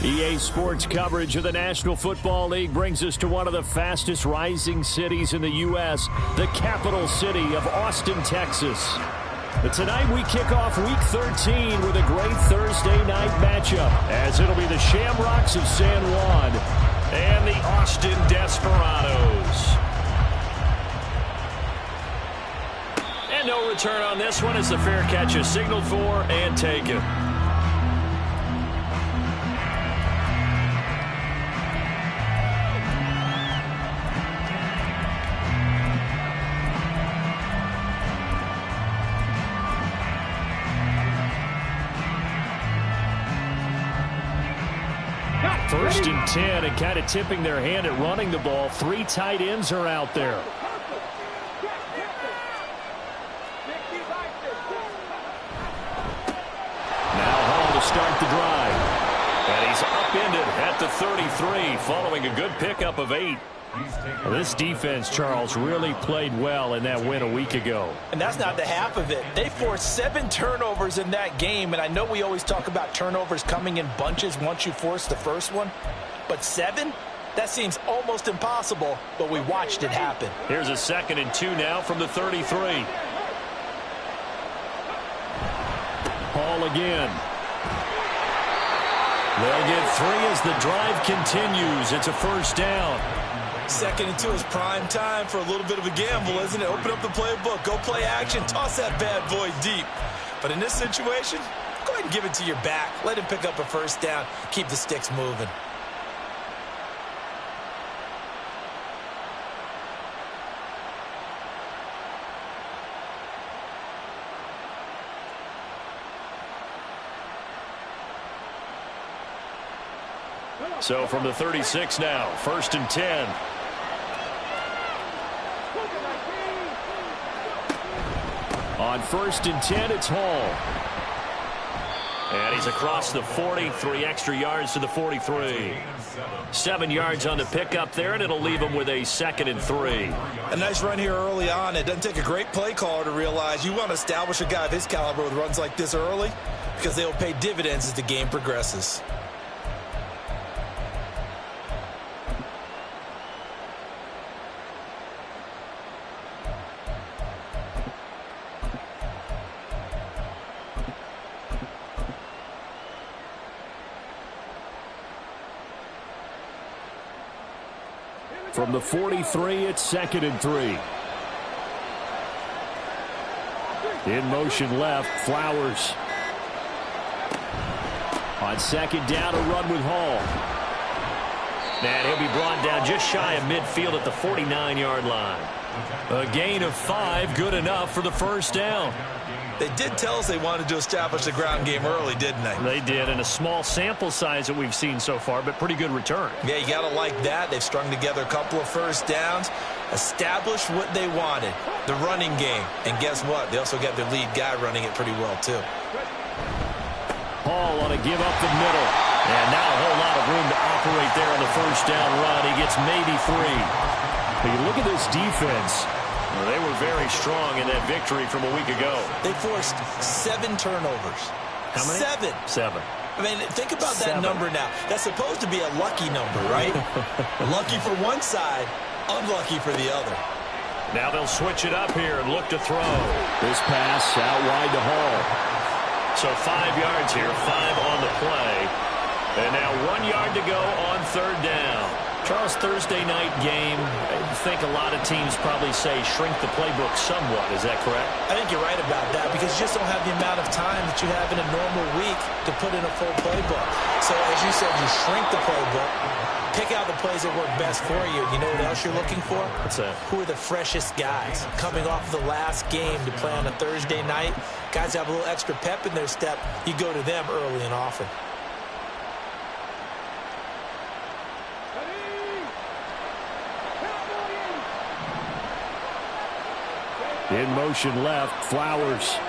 EA Sports coverage of the National Football League brings us to one of the fastest rising cities in the U.S., the capital city of Austin, Texas. But tonight we kick off Week 13 with a great Thursday night matchup, as it'll be the Shamrocks of San Juan and the Austin Desperados. And no return on this one as the fair catch is signaled for and taken. First and 10, and kind of tipping their hand at running the ball. 3 tight ends are out there. Now Hall to start the drive. And he's upended at the 33, following a good pickup of 8. Well, this defense, Charles, really played well in that win a week ago. And that's not the half of it. They forced 7 turnovers in that game, and I know we always talk about turnovers coming in bunches once you force the first one, but 7? That seems almost impossible, but we watched it happen. Here's a 2nd and 2 now from the 33. Hall again. They'll get 3 as the drive continues. It's a first down. 2nd and 2 is prime time for a little bit of a gamble, isn't it? Open up the playbook, go play action, toss that bad boy deep. But in this situation, go ahead and give it to your back. Let him pick up a first down. Keep the sticks moving. So from the 36 now, 1st and 10. On 1st and 10, it's Hall. And he's across the 40, 3 extra yards to the 43. 7 yards on the pickup there, and it'll leave him with a 2nd and 3. A nice run here early on. It doesn't take a great play caller to realize you want to establish a guy of his caliber with runs like this early, because they'll pay dividends as the game progresses. From the 43, it's 2nd and 3. In motion left, Flowers. On 2nd down, a run with Hall. And he'll be brought down just shy of midfield at the 49-yard line. A gain of 5, good enough for the first down. They did tell us they wanted to establish the ground game early, didn't they? They did, and a small sample size that we've seen so far, but pretty good return. Yeah, you got to like that. They've strung together a couple of first downs, established what they wanted, the running game. And guess what? They also got their lead guy running it pretty well, too. Hall on a give up the middle. And not a whole lot of room to operate there on the first down run. He gets maybe 3. But you look at this defense. Well, they were very strong in that victory from a week ago. They forced 7 turnovers. How many? 7. I mean, think about that number now. That's supposed to be a lucky number, right? Lucky for one side, unlucky for the other. Now they'll switch it up here and look to throw. This pass out wide to Hall. So 5 yards here, 5 on the play. And now 1 yard to go on 3rd down. Charles, Thursday night game, I think a lot of teams probably say shrink the playbook somewhat. Is that correct? I think you're right about that because you just don't have the amount of time that you have in a normal week to put in a full playbook. So as you said, you shrink the playbook, pick out the plays that work best for you. You know what else you're looking for? What's that? Who are the freshest guys coming off the last game to play on a Thursday night? Guys have a little extra pep in their step. You go to them early and often. In motion left, Flowers.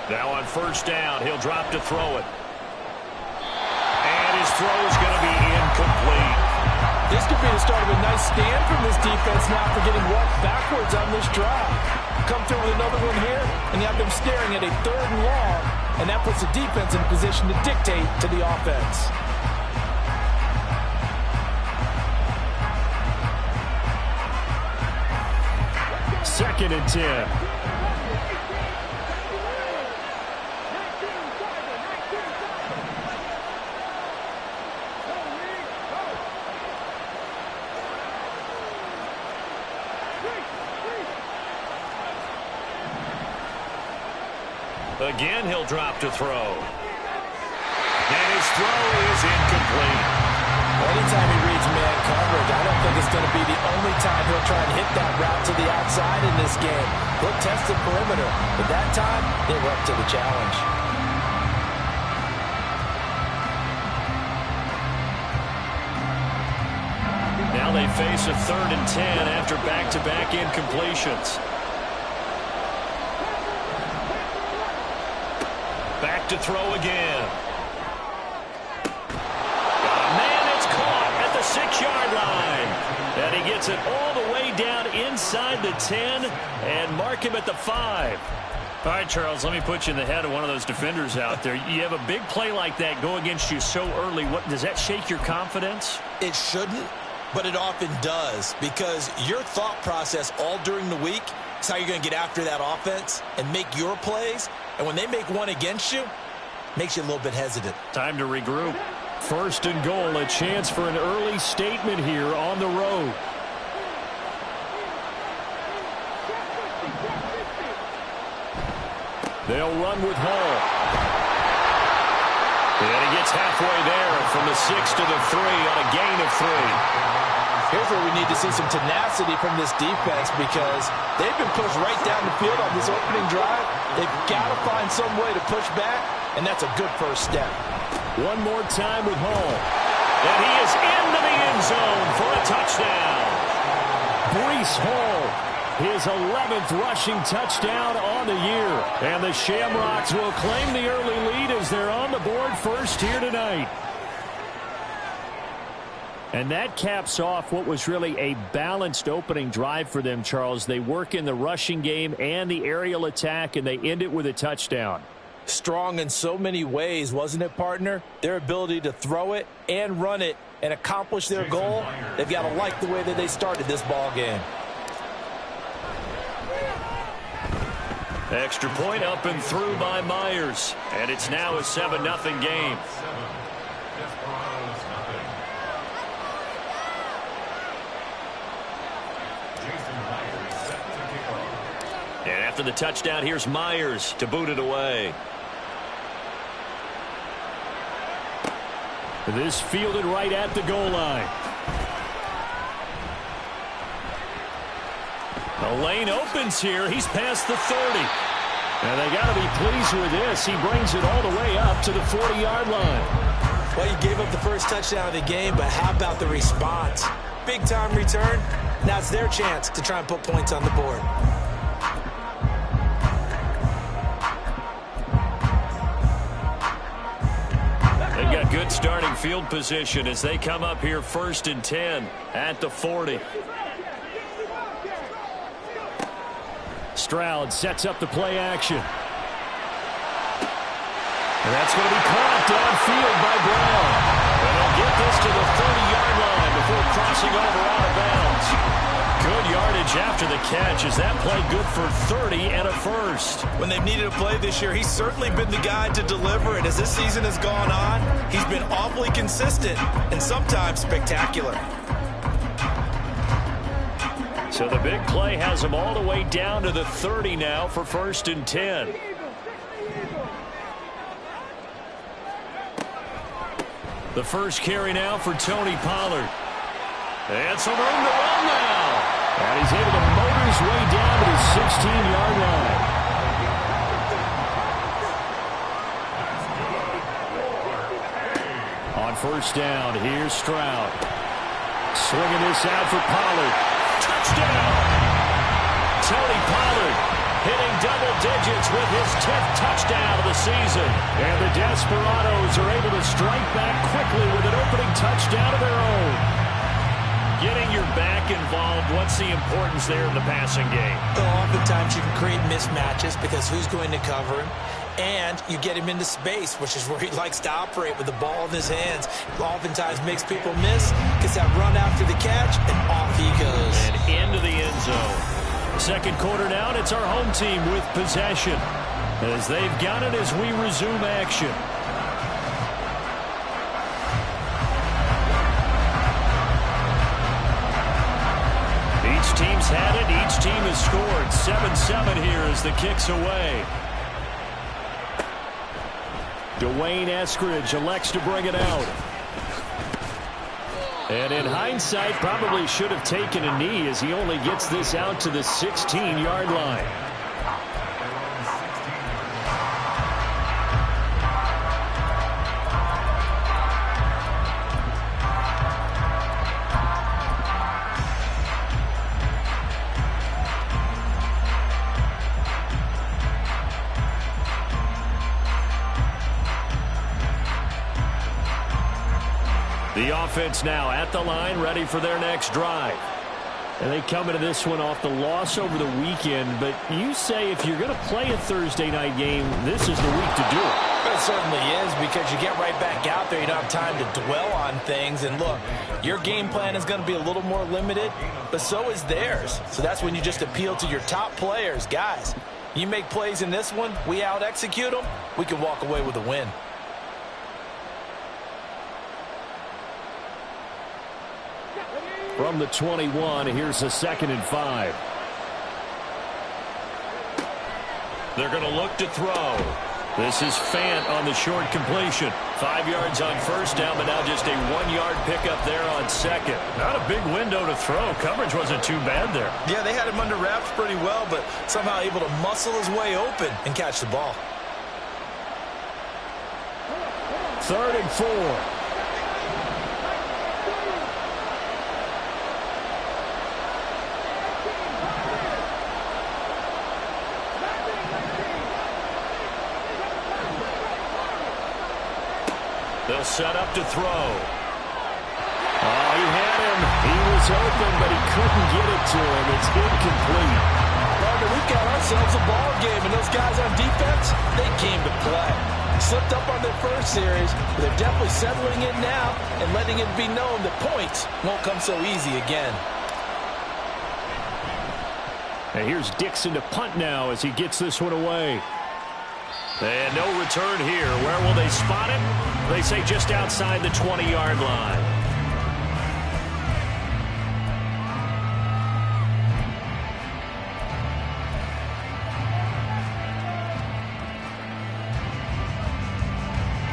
Now on first down, he'll drop to throw it. And his throw is going to be incomplete. This could be the start of a nice stand from this defense now for getting walked backwards on this drive. come through with another one here, and you have them staring at a 3rd and long, and that puts the defense in a position to dictate to the offense. Second and 10. Again, he'll drop to throw. And his throw is incomplete. Anytime he reads man coverage, I don't think it's going to be the only time he'll try and hit that route to the outside in this game. He'll test the perimeter, but that time, they were up to the challenge. Now they face a 3rd and 10 after back-to-back incompletions. Back to throw again. Man, it's caught at the 6-yard line. And he gets it all the way down inside the 10 and mark him at the 5. All right, Charles, let me put you in the head of one of those defenders out there. You have a big play like that go against you so early. What does that shake your confidence? It shouldn't, but it often does, because your thought process all during the week is how you're going to get after that offense and make your plays. And when they make one against you, makes you a little bit hesitant. Time to regroup. 1st and goal, a chance for an early statement here on the road. They'll run with Hall. And he gets halfway there from the 6 to the 3 on a gain of 3. Here's where we need to see some tenacity from this defense, because they've been pushed right down the field on this opening drive. They've got to find some way to push back, and that's a good first step. One more time with Hall. And he is into the end zone for a touchdown. Breece Hall, his 11th rushing touchdown on the year. And the Shamrocks will claim the early lead as they're on the board first here tonight. And that caps off what was really a balanced opening drive for them, Charles. They work in the rushing game and the aerial attack, and they end it with a touchdown. Strong in so many ways, wasn't it, partner? Their ability to throw it and run it and accomplish their goal, they've got to like the way that they started this ball game. Extra point up and through by Myers. And it's now a 7-0 game. And after the touchdown, here's Myers to boot it away. This fielded right at the goal line. The lane opens here. He's past the 30. And they got to be pleased with this. He brings it all the way up to the 40-yard line. Well, you gave up the first touchdown of the game, but how about the response? Big-time return. Now it's their chance to try and put points on the board. They've got good starting field position as they come up here 1st and 10 at the 40. Stroud sets up the play action. And that's going to be caught downfield by Brown. And they'll get this to the 30-yard line before crossing over out of bounds. Good yardage after the catch. Is that play good for 30 and a first? When they've needed a play this year, he's certainly been the guy to deliver it. As this season has gone on, he's been awfully consistent and sometimes spectacular. So the big play has him all the way down to the 30 now for 1st and 10. The first carry now for Tony Pollard. And some room to run now. And he's able to motor his way down to the 16-yard line. On 1st down, here's Stroud. Swinging this out for Pollard. Touchdown! Tony Pollard hitting double digits with his 10th touchdown of the season. And the Desperados are able to strike back quickly with an opening touchdown of their own. Getting your back involved, what's the importance there in the passing game? Well, oftentimes you can create mismatches because who's going to cover him? And you get him into space, which is where he likes to operate with the ball in his hands. Oftentimes makes people miss, gets that run after the catch, and off he goes. And into the end zone. Second quarter down, it's our home team with possession, as they've got it as we resume action. Each team's had it. Each team has scored. 7-7 here as the kick's away. Dwayne Eskridge elects to bring it out. And in hindsight, probably should have taken a knee as he only gets this out to the 16-yard line. The offense now at the line, ready for their next drive. And they come into this one off the loss over the weekend. But you say if you're going to play a Thursday night game, this is the week to do it. It certainly is, because you get right back out there. You don't have time to dwell on things. And look, your game plan is going to be a little more limited, but so is theirs. So that's when you just appeal to your top players. Guys, you make plays in this one, we out-execute them, we can walk away with a win. From the 21, here's a 2nd and 5. They're going to look to throw. This is Fant on the short completion. 5 yards on first down, but now just a 1-yard pickup there on second. Not a big window to throw. Coverage wasn't too bad there. Yeah, they had him under wraps pretty well, but somehow able to muscle his way open and catch the ball. 3rd and 4. They'll set up to throw. Oh, he had him. He was open, but he couldn't get it to him. It's incomplete. Partner, we've got ourselves a ball game, and those guys on defense, they came to play. Slipped up on their first series, but they're definitely settling in now and letting it be known that points won't come so easy again. And here's Dixon to punt now as he gets this one away. And no return here. Where will they spot him? They say just outside the 20-yard line.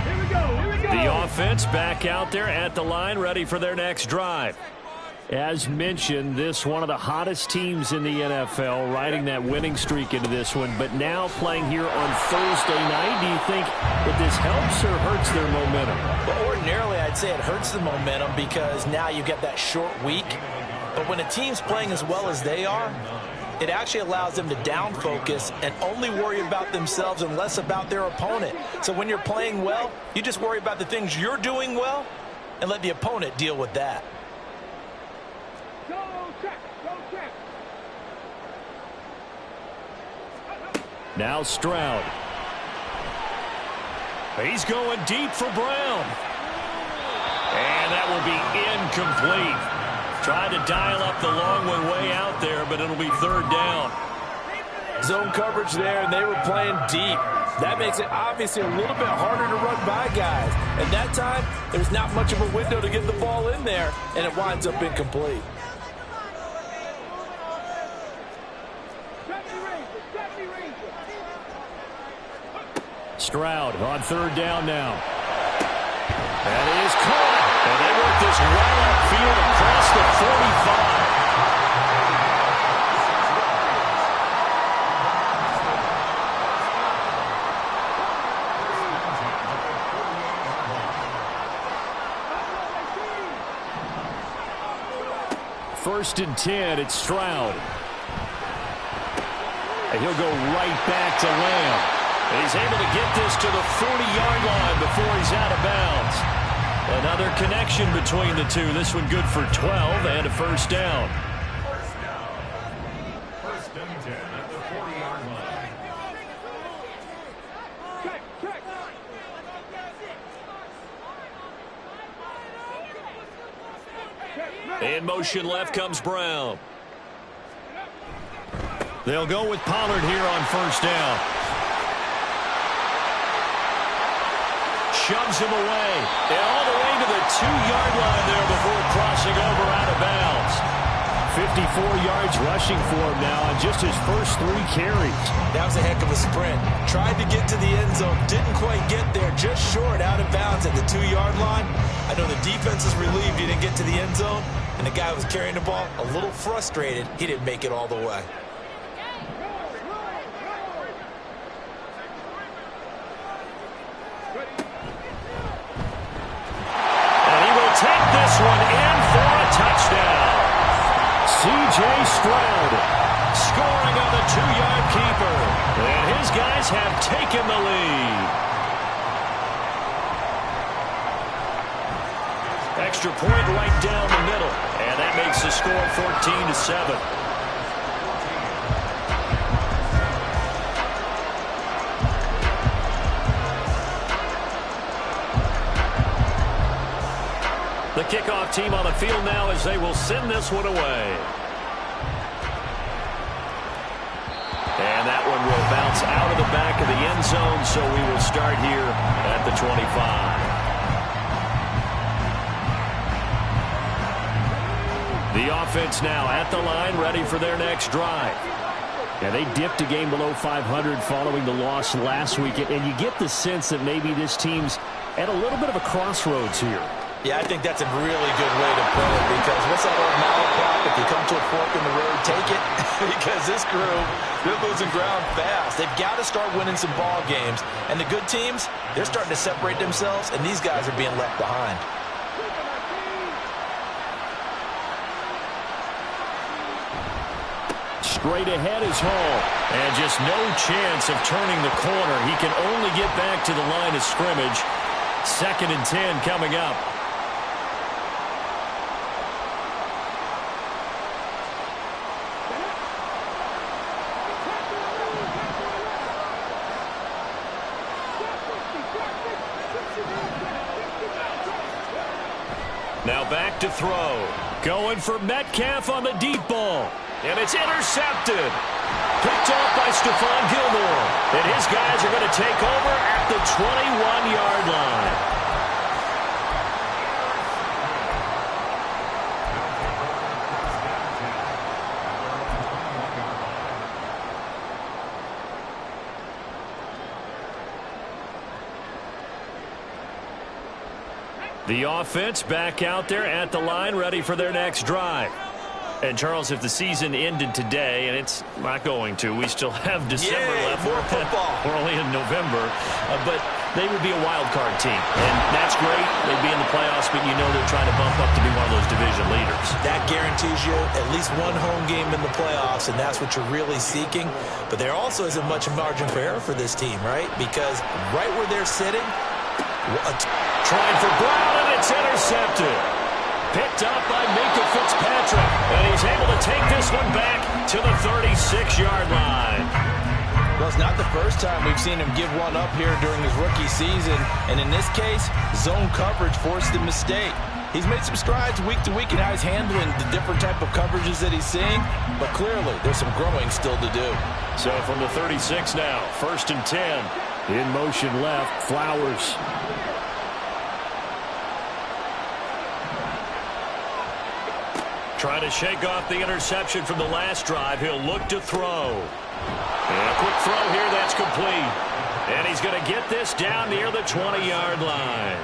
Here we go. The offense back out there at the line, ready for their next drive. As mentioned, this one of the hottest teams in the NFL, riding that winning streak into this one, but now playing here on Thursday night. Do you think that this helps or hurts their momentum? Well, ordinarily, I'd say it hurts the momentum because now you get that short week. But when a team's playing as well as they are, it actually allows them to down focus and only worry about themselves and less about their opponent. So when you're playing well, you just worry about the things you're doing well and let the opponent deal with that. Now Stroud. He's going deep for Brown. And that will be incomplete. Tried to dial up the long one way out there, but it'll be 3rd down. Zone coverage there, and they were playing deep. That makes it obviously a little bit harder to run by guys. And that time, there's not much of a window to get the ball in there, and it winds up incomplete. Stroud on 3rd down now. That is caught. And they work this well upfield across the 45. 1st and 10, it's Stroud. And he'll go right back to Lamb. And he's able to get this to the 40-yard line before he's out of bounds. And Another connection between the two. This one good for 12 and a first down. First and 10 at the 40-yard line. In motion left comes Brown. They'll go with Pollard here on first down. Shoves him away. And all the way to the 2-yard line there before crossing over out of bounds. 54 yards rushing for him now on just his first 3 carries. That was a heck of a sprint. Tried to get to the end zone. Didn't quite get there. Just short out of bounds at the 2-yard line. I know the defense is relieved he didn't get to the end zone. And the guy who was carrying the ball, a little frustrated, he didn't make it all the way. Take this one in for a touchdown. C.J. Stroud scoring on the 2-yard keeper. And his guys have taken the lead. Extra point right down the middle. And that makes the score 14-7. The kickoff team on the field now as they will send this one away. And that one will bounce out of the back of the end zone, so we will start here at the 25. The offense now at the line, ready for their next drive. Yeah, they dipped a game below 500 following the loss last week, and you get the sense that maybe this team's at a little bit of a crossroads here. Yeah, I think that's a really good way to put it, because what's that old malaprop? If you come to a fork in the road, take it. Because this group, they're losing ground fast. They've got to start winning some ball games. And the good teams, they're starting to separate themselves, and these guys are being left behind. Straight ahead is Hall. And just no chance of turning the corner. He can only get back to the line of scrimmage. 2nd and 10 coming up. Now back to throw. Going for Metcalf on the deep ball. And it's intercepted. Picked off by Stephon Gilmore. And his guys are going to take over at the 21-yard line. The offense back out there at the line, ready for their next drive. And, Charles, if the season ended today, and it's not going to, we still have December left. More football. We're only in November. But they would be a wild card team. And that's great. They'd be in the playoffs, but you know they're trying to bump up to be one of those division leaders. That guarantees you at least one home game in the playoffs, and that's what you're really seeking. But there also isn't much margin for error for this team, right? Because right where they're sitting, trying for Brown, and it's intercepted. Picked up by Minka Fitzpatrick. And he's able to take this one back to the 36-yard line. Well, it's not the first time we've seen him give one up here during his rookie season. And in this case, zone coverage forced the mistake. He's made some strides week to week in how he's handling the different type of coverages that he's seeing. But clearly, there's some growing still to do. So from the 36 now, 1st and 10. In motion left, Flowers. Trying to shake off the interception from the last drive. He'll look to throw. And a quick throw here, that's complete. And he's going to get this down near the 20-yard line.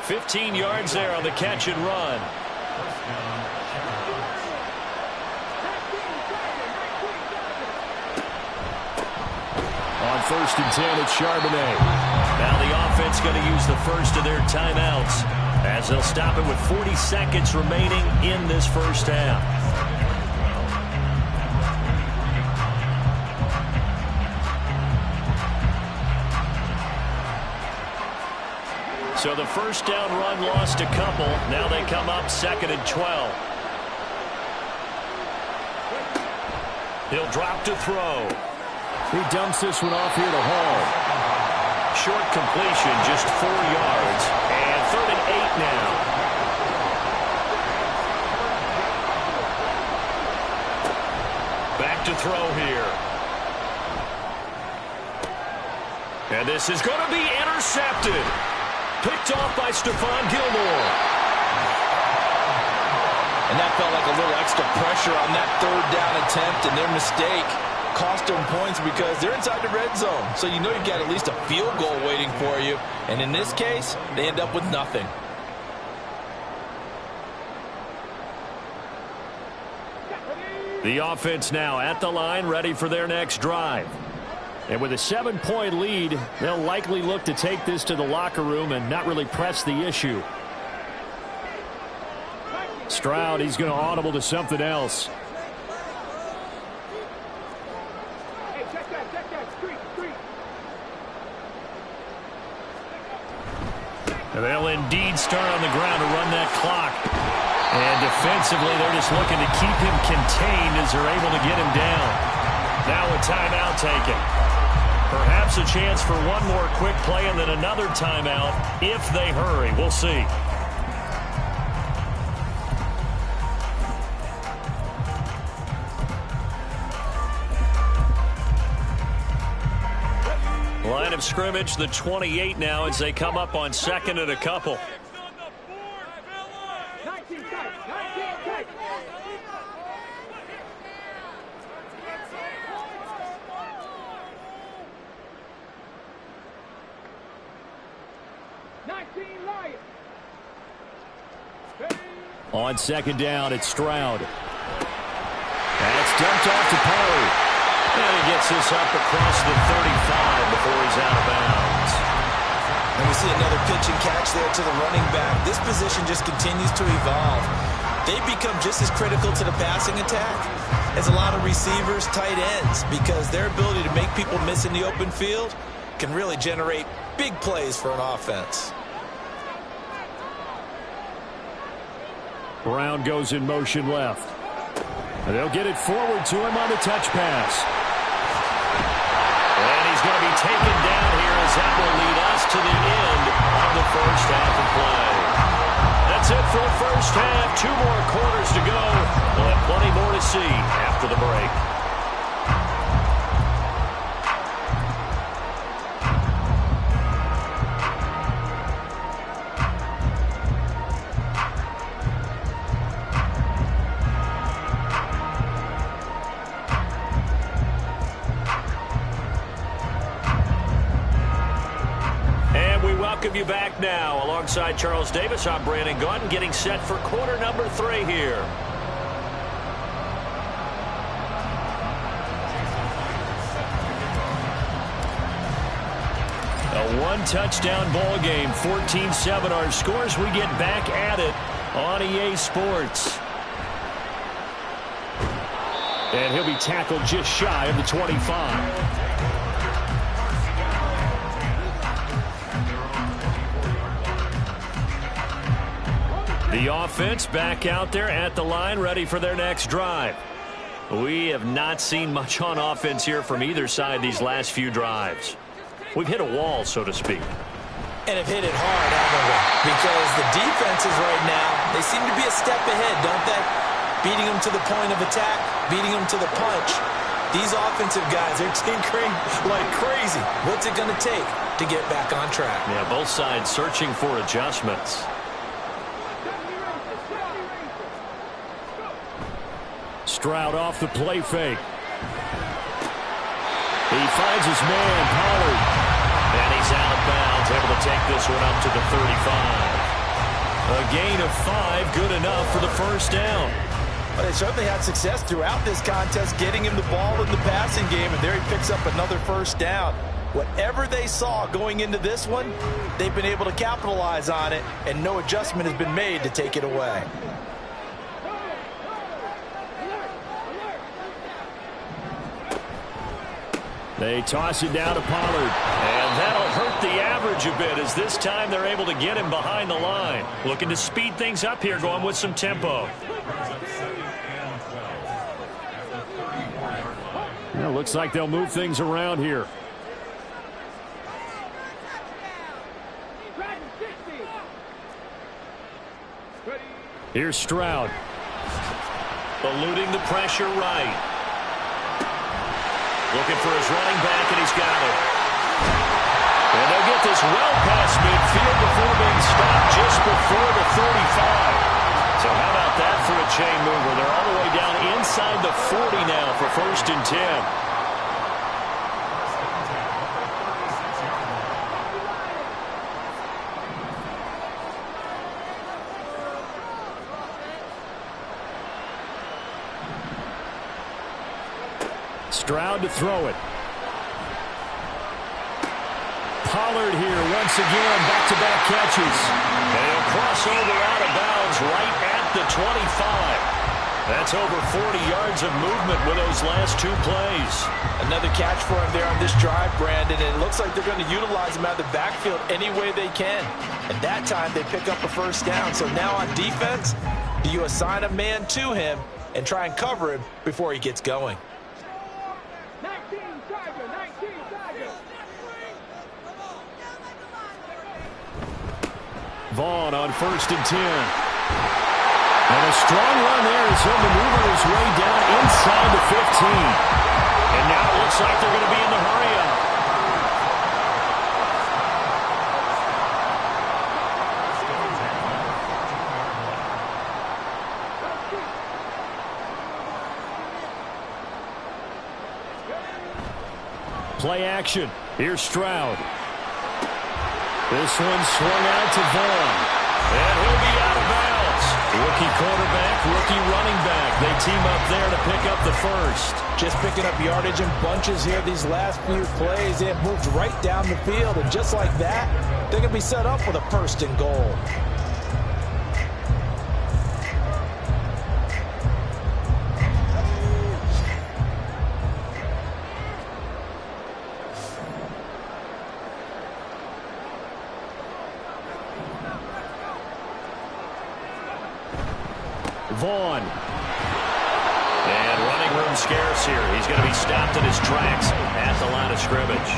15 yards there on the catch and run. On 1st and 10, it's Charbonnet. Now the offense going to use the first of their timeouts, as they'll stop it with 40 seconds remaining in this first half. So the first down run lost a couple. Now they come up 2nd and 12. He'll drop to throw. He dumps this one off here to Hall. Short completion, just 4 yards. And 3rd and 8 now. Back to throw here. And this is going to be intercepted. Picked off by Stephon Gilmore. And that felt like a little extra pressure on that 3rd down attempt, and their mistake cost them points because they're inside the red zone. So you know you've got at least a field goal waiting for you. And in this case, they end up with nothing. The offense now at the line, ready for their next drive. And with a 7-point lead, they'll likely look to take this to the locker room and not really press the issue. Stroud, he's going to audible to something else. And they'll indeed start on the ground to run that clock. And defensively, they're just looking to keep him contained as they're able to get him down. Now a timeout taken. Perhaps a chance for one more quick play and then another timeout if they hurry. We'll see. Line of scrimmage, the 28 now as they come up on 2nd and a couple. On 2nd down, it's Stroud. That's dumped off to Pollard. And he gets this up across the 35 before he's out of bounds. And we see another pitch and catch there to the running back. This position just continues to evolve. They become just as critical to the passing attack as a lot of receivers, tight ends, because their ability to make people miss in the open field can really generate big plays for an offense. Brown goes in motion left. And they'll get it forward to him on the touch pass. And he's going to be taken down here as that will lead us to the end of the first half of play. That's it for the first half. 2 more quarters to go. We'll have plenty more to see after the break. Welcome you back now. Alongside Charles Davis, I'm Brandon Gaudin, getting set for quarter number 3 here. A 1-touchdown ball game, 14-7 our scores. We get back at it on EA Sports. And he'll be tackled just shy of the 25. The offense back out there at the line, ready for their next drive. We have not seen much on offense here from either side these last few drives. We've hit a wall, so to speak. And have hit it hard, haven't we? Because the defenses right now, they seem to be a step ahead, don't they? Beating them to the point of attack, beating them to the punch. These offensive guys, they're tinkering like crazy. What's it going to take to get back on track? Yeah, both sides searching for adjustments. Stroud off the play fake. He finds his man, Pollard. And he's out of bounds, able to take this one up to the 35. A gain of 5, good enough for the first down. Well, they certainly had success throughout this contest, getting him the ball in the passing game, and there he picks up another first down. Whatever they saw going into this one, they've been able to capitalize on it, and no adjustment has been made to take it away. They toss it down to Pollard. And that'll hurt the average a bit as this time they're able to get him behind the line. Looking to speed things up here, going with some tempo. Well, looks like they'll move things around here. Here's Stroud. Eluding the pressure right. Looking for his running back, and he's got it. And they'll get this well past midfield before being stopped just before the 35. So how about that for a chain mover? They're all the way down inside the 40 now for 1st and 10. Stroud to throw it. Pollard here once again, back-to-back catches. And he'll cross over out of bounds right at the 25. That's over 40 yards of movement with those last 2 plays. Another catch for him there on this drive, Brandon, and it looks like they're going to utilize him out of the backfield any way they can. And that time they pick up a 1st down. So now on defense, do you assign a man to him and try and cover him before he gets going? Vaughn on 1st and 10. And a strong run there as he'll maneuver his way down inside the 15. And now it looks like they're going to be in the hurry-up. Play action. Here's Stroud. This one swung out to Vaughn. And he'll be out of bounds. Rookie quarterback, rookie running back. They team up there to pick up the 1st. Just picking up yardage in bunches here these last few plays. They have moved right down the field, and just like that, they're going to be set up with a 1st and goal. Vaughn. And running room scarce here. He's going to be stopped in his tracks at the line of scrimmage.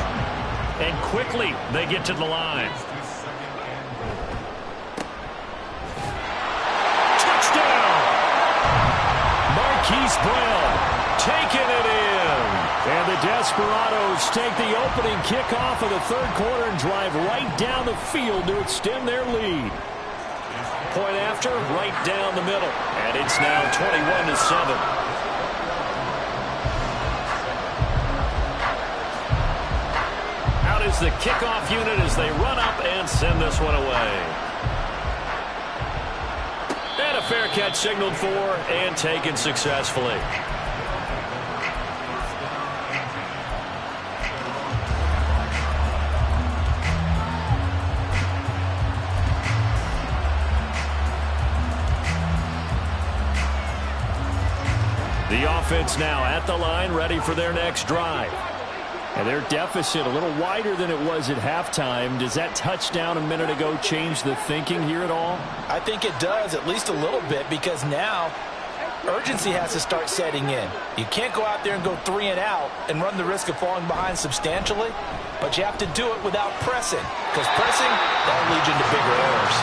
And quickly they get to the line. Touchdown! Marquise Brown taking it in. And the Desperados take the opening kickoff of the 3rd quarter and drive right down the field to extend their lead. Point after, right down the middle. And it's now 21-7. Out is the kickoff unit as they run up and send this one away. And a fair catch signaled for and taken successfully. The offense now at the line, ready for their next drive. And their deficit a little wider than it was at halftime. Does that touchdown a minute ago change the thinking here at all? I think it does, at least a little bit, because now urgency has to start setting in. You can't go out there and go 3 and out and run the risk of falling behind substantially, but you have to do it without pressing, because pressing, that'll lead you into bigger errors.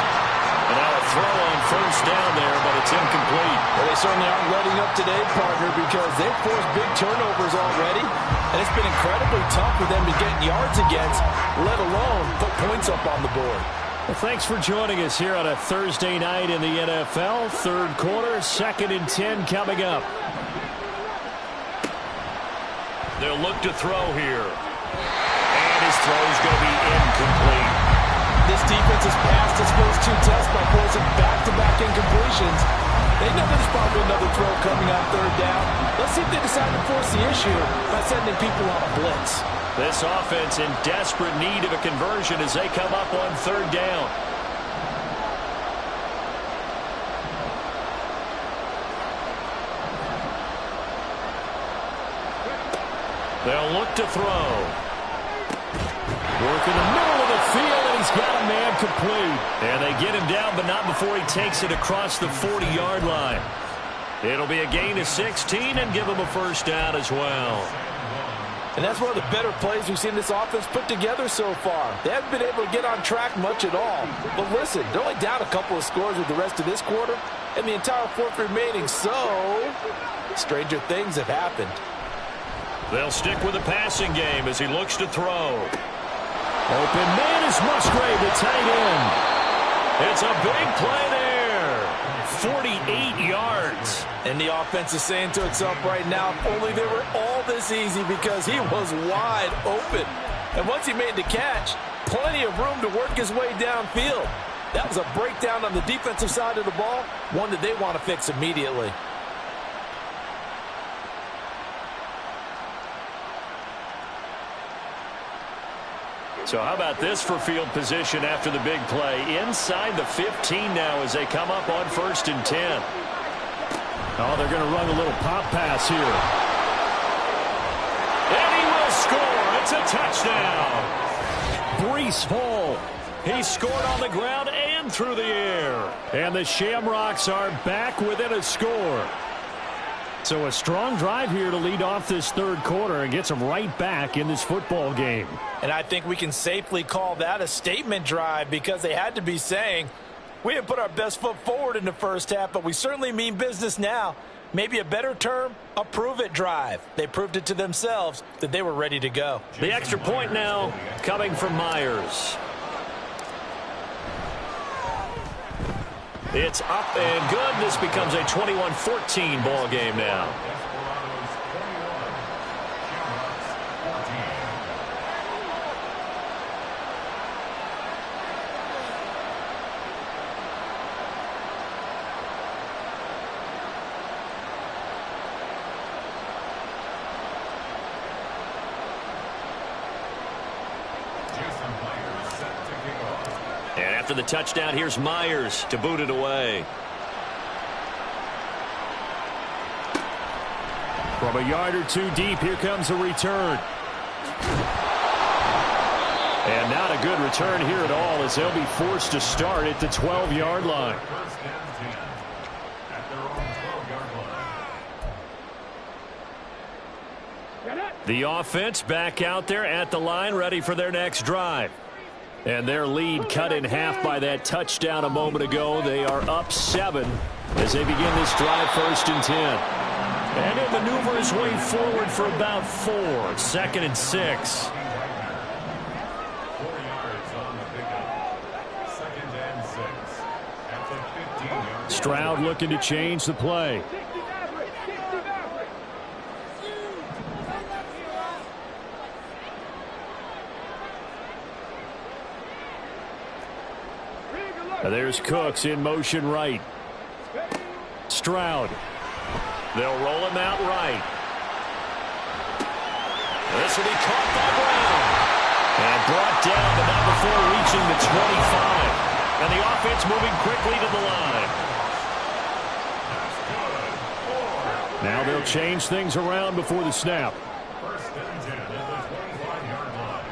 And now a throw on 1st down there, but it's incomplete. Well, they certainly aren't letting up today, partner, because they've forced big turnovers already, and it's been incredibly tough for them to get yards against, let alone put points up on the board. Well, thanks for joining us here on a Thursday night in the NFL. 3rd quarter, 2nd and 10 coming up. They'll look to throw here. And his throw is going to be incomplete. This defense has passed its first 2 tests by forcing back-to-back incompletions. They know there's probably another throw coming on 3rd down. Let's see if they decide to force the issue by sending people on a blitz. This offense in desperate need of a conversion as they come up on 3rd down. They'll look to throw. Work in the middle of the field, and he complete. And they get him down, but not before he takes it across the 40-yard line. It'll be a gain of 16 and give him a first down as well. And that's one of the better plays we've seen this offense put together so far. They haven't been able to get on track much at all. But listen, they're only down a couple of scores with the rest of this quarter and the entire fourth remaining. So, stranger things have happened. They'll stick with the passing game as he looks to throw. Open man is Musgrave, the tight end. It's a big play there. 48 yards. And the offense is saying to itself right now, if only they were all this easy, because he was wide open. And once he made the catch, plenty of room to work his way downfield. That was a breakdown on the defensive side of the ball, one that they want to fix immediately. So how about this for field position after the big play? Inside the 15 now as they come up on 1st and 10. Oh, they're going to run a little pop pass here. And he will score. It's a touchdown. Breece Hall. He scored on the ground and through the air. And the Shamrocks are back within a score. So a strong drive here to lead off this third quarter and gets them right back in this football game. And I think we can safely call that a statement drive, because they had to be saying, we didn't put our best foot forward in the first half, but we certainly mean business now. Maybe a better term, a prove-it drive. They proved it to themselves that they were ready to go. The extra point now coming from Myers. It's up and good. This becomes a 21-14 ball game now. And after the touchdown, here's Myers to boot it away. From a yard or two deep, here comes a return. And not a good return here at all, as they'll be forced to start at the 12-yard line. The offense back out there at the line, ready for their next drive. And their lead cut in half by that touchdown a moment ago. They are up 7 as they begin this drive, 1st and 10. And he'll maneuver his way forward for about 4. 2nd and 6. 4 yards on the pickup. 2nd and 6. At the 15-yard. Stroud looking to change the play. There's Cooks in motion right. Stroud. They'll roll him out right. This will be caught by Brown. And brought down, but not before reaching the 25. And the offense moving quickly to the line. Now they'll change things around before the snap. 1st and 10 at the 25-yard line.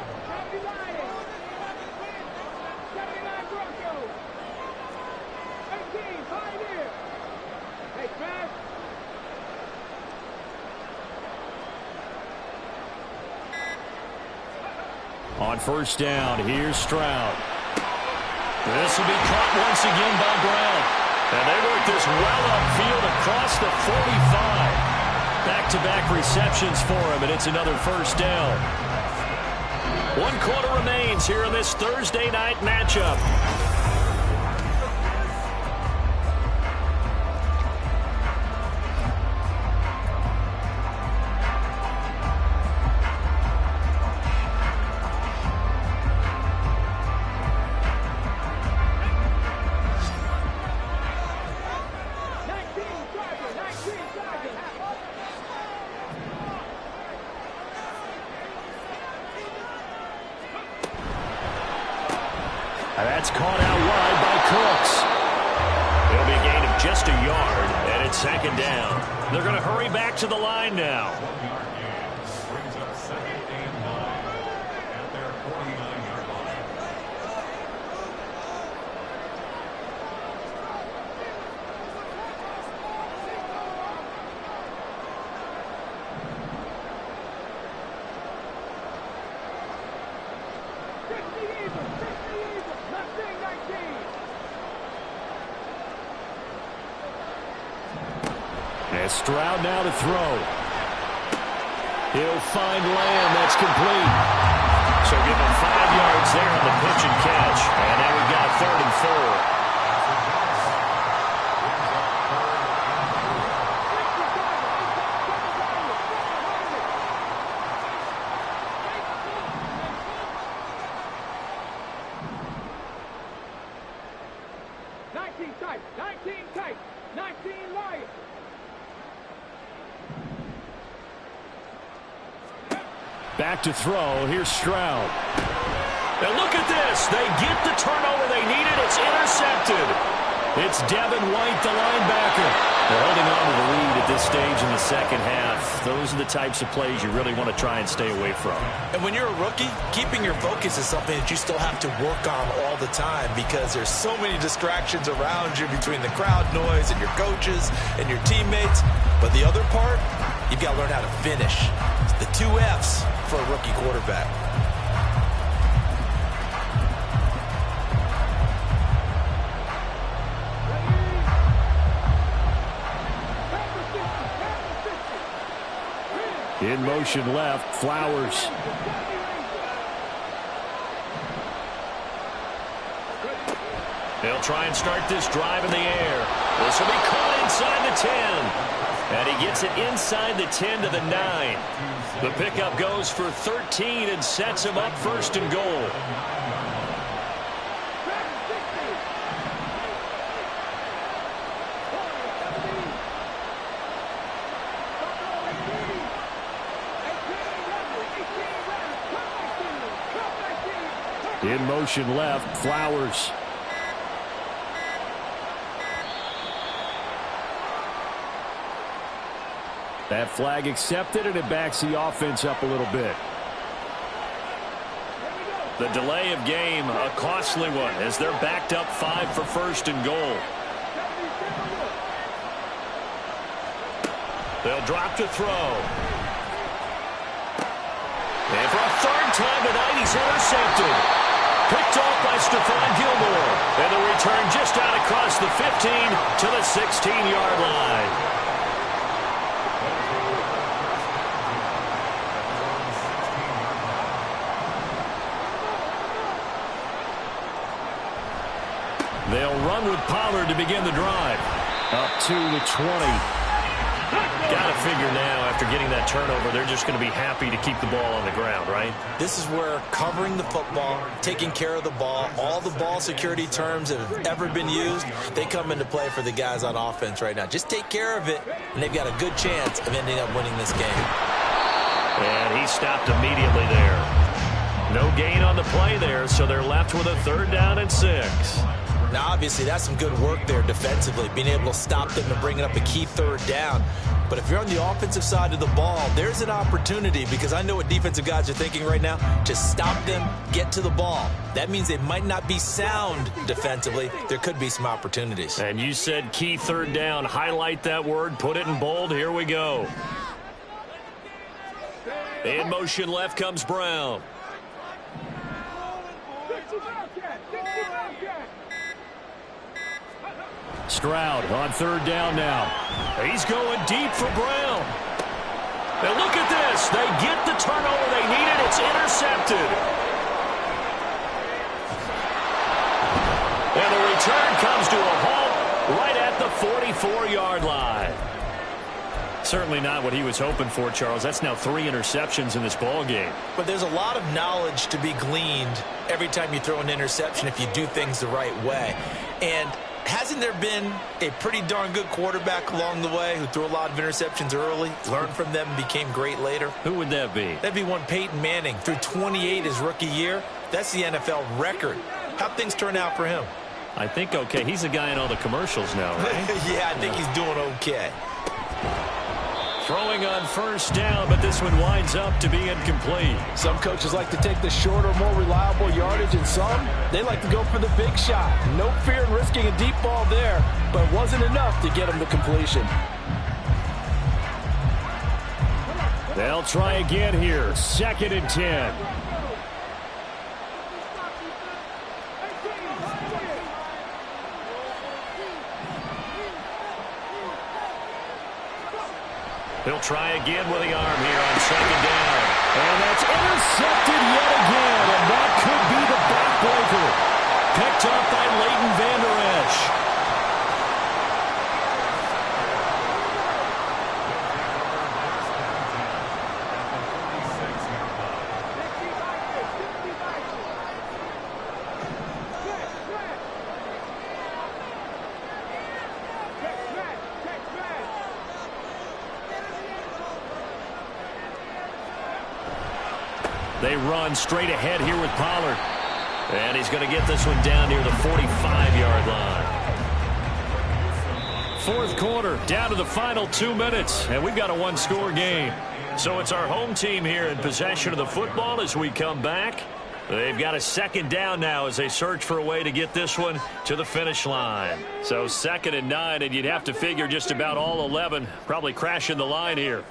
On 1st down, here's Stroud. This will be caught once again by Brown. And they work this well upfield across the 45. Back-to-back receptions for him, and it's another 1st down. 1 quarter remains here in this Thursday night matchup. That's caught out wide by Cooks. It'll be a gain of just a yard, and it's 2nd down. They're going to hurry back to the line now. 1-yard gain brings up 2nd and 9 at their 49-yard line. And Stroud now to throw. He'll find Lamb. That's complete. So give him 5 yards there on the pitch and catch. And now we've got a 3rd and 4. Back to throw. Here's Stroud. And look at this. They get the turnover they needed. It's intercepted. It's Devin White, the linebacker. They're holding on to the lead at this stage in the second half. Those are the types of plays you really want to try and stay away from. And when you're a rookie, keeping your focus is something that you still have to work on all the time because there's so many distractions around you between the crowd noise and your coaches and your teammates. But the other part, you've got to learn how to finish. It's the 2 F's for a rookie quarterback. In motion left, Flowers. They'll try and start this drive in the air. This will be caught inside the 10. And he gets it inside the 10 to the 9. The pickup goes for 13 and sets him up 1st and goal. In motion left, Flowers. That flag accepted, and it backs the offense up a little bit. The delay of game, a costly one, as they're backed up 5 for 1st and goal. They'll drop to throw. And for a 3rd time tonight, he's intercepted. Picked off by Stephon Gilmore. And the return just out across the 15 to the 16-yard line. They'll run with Pollard to begin the drive. Up to the 20. Got to figure now, after getting that turnover, they're just going to be happy to keep the ball on the ground, right? This is where covering the football, taking care of the ball, all the ball security terms that have ever been used, they come into play for the guys on offense right now. Just take care of it, and they've got a good chance of ending up winning this game. And he stopped immediately there. No gain on the play there, so they're left with a 3rd down and 6. Now, obviously, that's some good work there defensively, being able to stop them and bringing up a key 3rd down. But if you're on the offensive side of the ball, there's an opportunity, because I know what defensive guys are thinking right now. Just stop them, get to the ball. That means they might not be sound defensively. There could be some opportunities. And you said key 3rd down. Highlight that word, put it in bold. Here we go. In motion left comes Brown. Stroud on 3rd down now. He's going deep for Brown. And look at this. They get the turnover they needed. It's intercepted. And the return comes to a halt right at the 44-yard line. Certainly not what he was hoping for, Charles. That's now 3 interceptions in this ball game. But there's a lot of knowledge to be gleaned every time you throw an interception if you do things the right way. And hasn't there been a pretty darn good quarterback along the way who threw a lot of interceptions early, learned from them, and became great later? Who would that be? That'd be one Peyton Manning. Threw 28 his rookie year. That's the NFL record. How'd things turn out for him? I think okay. He's the guy in all the commercials now, right? Yeah, I think he's doing okay. Throwing on 1st down, but this one winds up to be incomplete. Some coaches like to take the shorter, more reliable yardage, and some, they like to go for the big shot. No fear in risking a deep ball there, but it wasn't enough to get him to completion. They'll try again here. 2nd and 10. He'll try again with the arm here on second down. And that's intercepted yet again, and that could be the backbreaker. Picked up by Leighton Vander Esch. They run straight ahead here with Pollard. And he's going to get this one down near the 45-yard line. Fourth quarter, down to the final 2 minutes, and we've got a one-score game. So it's our home team here in possession of the football as we come back. They've got a second down now as they search for a way to get this one to the finish line. So 2nd and 9, and you'd have to figure just about all 11 probably crashing the line here.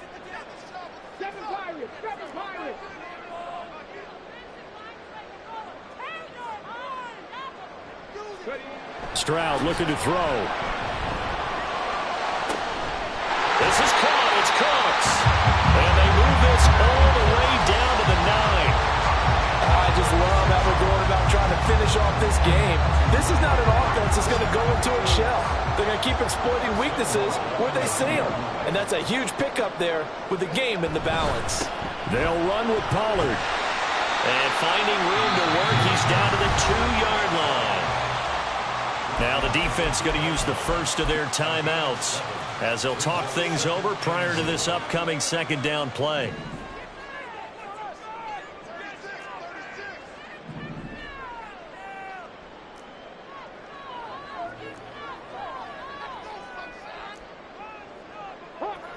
Stroud looking to throw. This is caught. It's Cooks. And they move this all the way down to the 9. I just love how they're going about trying to finish off this game. This is not an offense that's going to go into its shell. They're going to keep exploiting weaknesses where they see them. And that's a huge pickup there with the game in the balance. They'll run with Pollard. And finding room to work, he's down to the 2-yard line. Now the defense going to use the first of their timeouts as they'll talk things over prior to this upcoming second down play.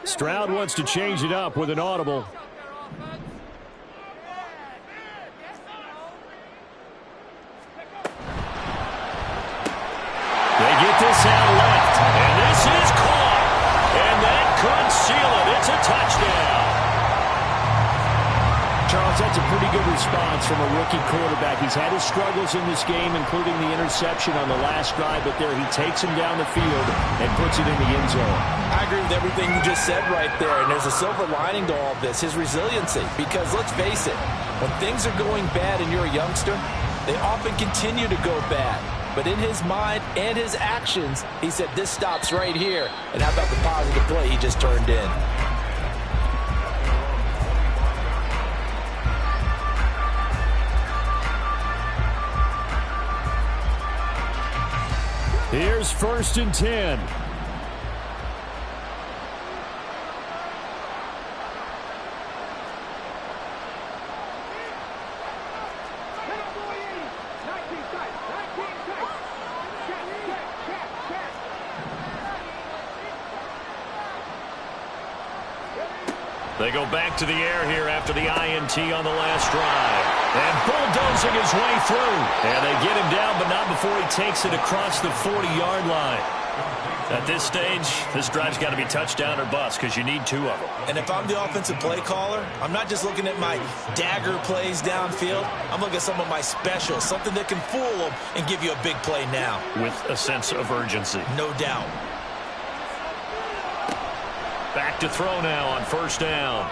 Stroud wants to change it up with an audible. They get this out left, and this is caught, and that could seal it. It's a touchdown. Charles, that's a pretty good response from a rookie quarterback. He's had his struggles in this game, including the interception on the last drive, but there he takes him down the field and puts it in the end zone. I agree with everything you just said right there, and there's a silver lining to all of this, his resiliency, because let's face it, when things are going bad and you're a youngster, they often continue to go bad. But in his mind and his actions, he said, this stops right here. And how about the positive play he just turned in? Here's 1st and 10. They go back to the air here after the INT on the last drive. And bulldozing his way through. And they get him down, but not before he takes it across the 40-yard line. At this stage, this drive's got to be touchdown or bust because you need 2 of them. And if I'm the offensive play caller, I'm not just looking at my dagger plays downfield. I'm looking at some of my specials, something that can fool them and give you a big play now. With a sense of urgency. No doubt. Back to throw now on 1st down.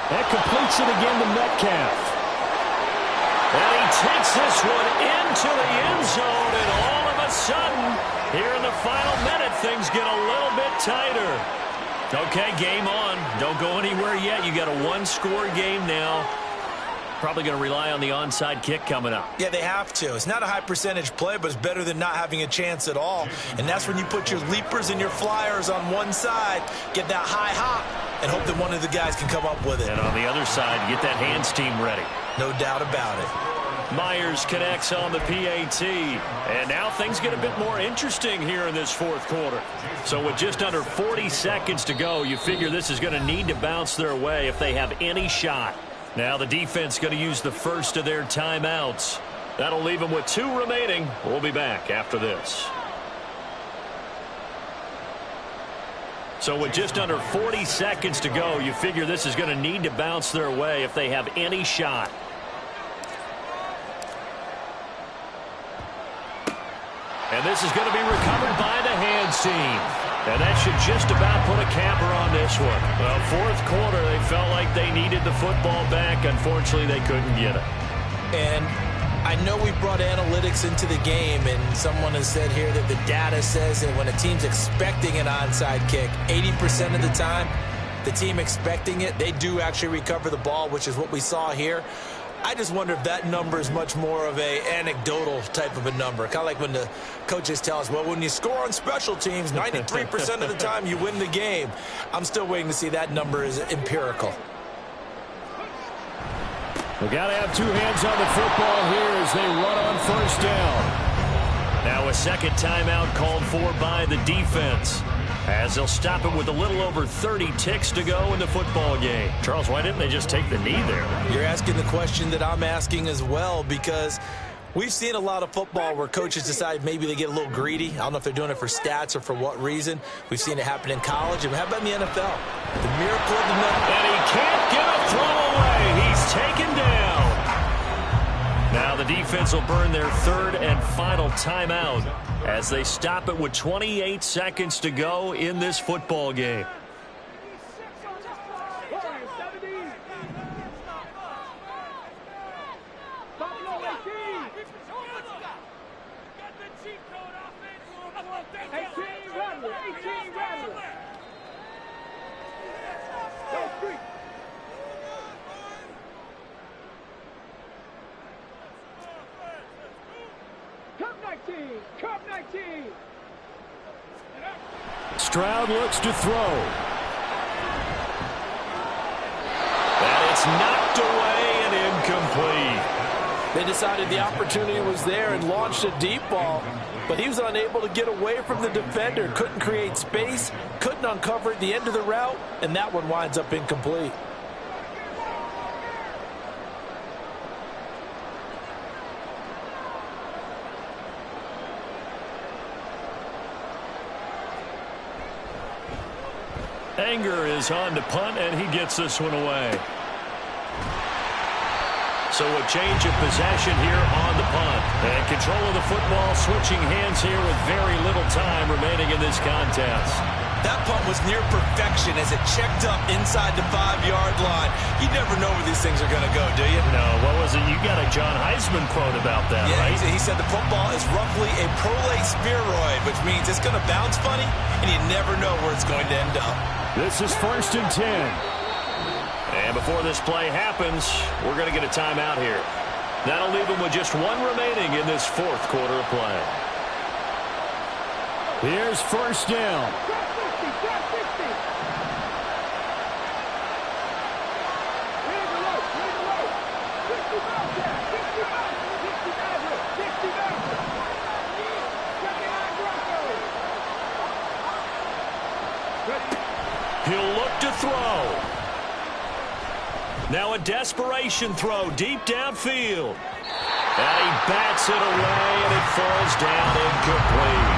That completes it again to Metcalf. And he takes this one into the end zone, and all of a sudden, here in the final minute, things get a little bit tighter. Okay, game on. Don't go anywhere yet. You got a one-score game now. Probably going to rely on the onside kick coming up. Yeah, they have to. It's not a high percentage play, but it's better than not having a chance at all. And that's when you put your leapers and your flyers on one side, get that high hop, and hope that one of the guys can come up with it. And on the other side, get that hands team ready. No doubt about it. Myers connects on the PAT. And now things get a bit more interesting here in this 4th quarter. So with just under 40 seconds to go, you figure this is going to need to bounce their way if they have any shot. Now the defense going to use the first of their timeouts. That'll leave them with 2 remaining. We'll be back after this. So with just under 40 seconds to go, you figure this is going to need to bounce their way if they have any shot. And this is going to be recovered by the hands team. And that should just about put a capper on this one. Well, fourth quarter, they felt like they needed the football back. Unfortunately, they couldn't get it. And I know we brought analytics into the game, and someone has said here that the data says that when a team's expecting an onside kick, 80% of the time, the team expecting it, they do actually recover the ball, which is what we saw here. I just wonder if that number is much more of a anecdotal type of a number. Kind of like when the coaches tell us, well, when you score on special teams, 93% of the time you win the game. I'm still waiting to see that number is empirical. We got to have two hands on the football here as they run on first down. Now a second timeout called for by the defense, as they'll stop it with a little over 30 ticks to go in the football game. Charles, why didn't they just take the knee there? You're asking the question that I'm asking as well, because we've seen a lot of football where coaches decide maybe they get a little greedy. I don't know if they're doing it for stats or for what reason. We've seen it happen in college. And how about in the NFL? The miracle of the night. And he can't get a throw away. He's taken down. Now the defense will burn their third and final timeout as they stop it with 28 seconds to go in this football game. Stroud looks to throw. And it's knocked away and incomplete. They decided the opportunity was there and launched a deep ball, but he was unable to get away from the defender, couldn't create space, couldn't uncover at the end of the route, and that one winds up incomplete. Anger is on to punt, and he gets this one away. So a change of possession here on the punt. And control of the football, switching hands here with very little time remaining in this contest. That punt was near perfection as it checked up inside the 5-yard line. You never know where these things are going to go, do you? No, what was it? You got a John Heisman quote about that, yeah, right? He said the football is roughly a prolate spheroid, which means it's going to bounce funny, and you never know where it's going to end up. This is 1st and 10. And before this play happens, we're going to get a timeout here. That'll leave them with just one remaining in this fourth quarter of play. Here's first down. He'll look to throw. Now a desperation throw deep downfield. And he bats it away, and it falls down incomplete.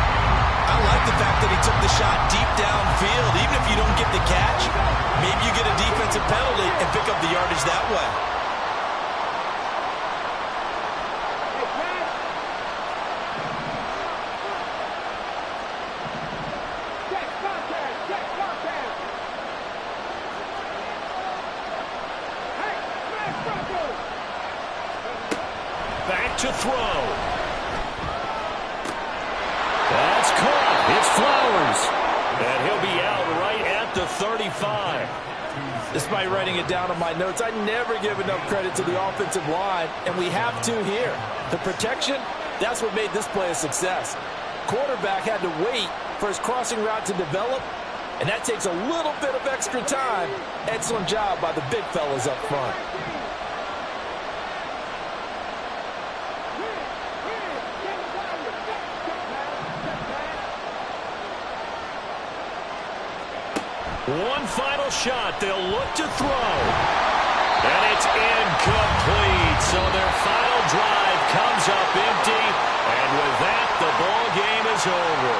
I like the fact that he took the shot deep downfield. Even if you don't get the catch, maybe you get a defensive penalty and pick up the yardage that way. Back to throw. That's caught. It's Flowers. And he'll be out right at the 35. Despite writing it down on my notes, I never give enough credit to the offensive line, and we have to here. The protection, that's what made this play a success. Quarterback had to wait for his crossing route to develop, and that takes a little bit of extra time. Excellent job by the big fellas up front. One final shot. They'll look to throw. And it's incomplete. So their final drive comes up empty. And with that, the ball game is over.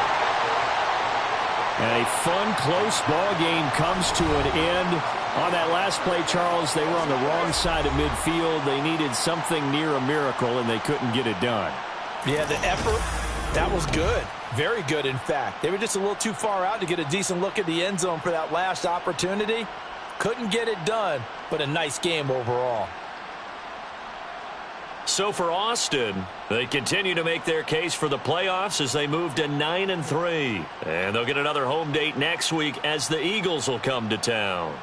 And a fun, close ball game comes to an end. On that last play, Charles, they were on the wrong side of midfield. They needed something near a miracle, and they couldn't get it done. Yeah, the effort, That was good. Very good, in fact. They were just a little too far out to get a decent look at the end zone for that last opportunity. Couldn't get it done, but a nice game overall. So for Austin, they continue to make their case for the playoffs as they move to 9-3. And they'll get another home date next week as the Eagles will come to town.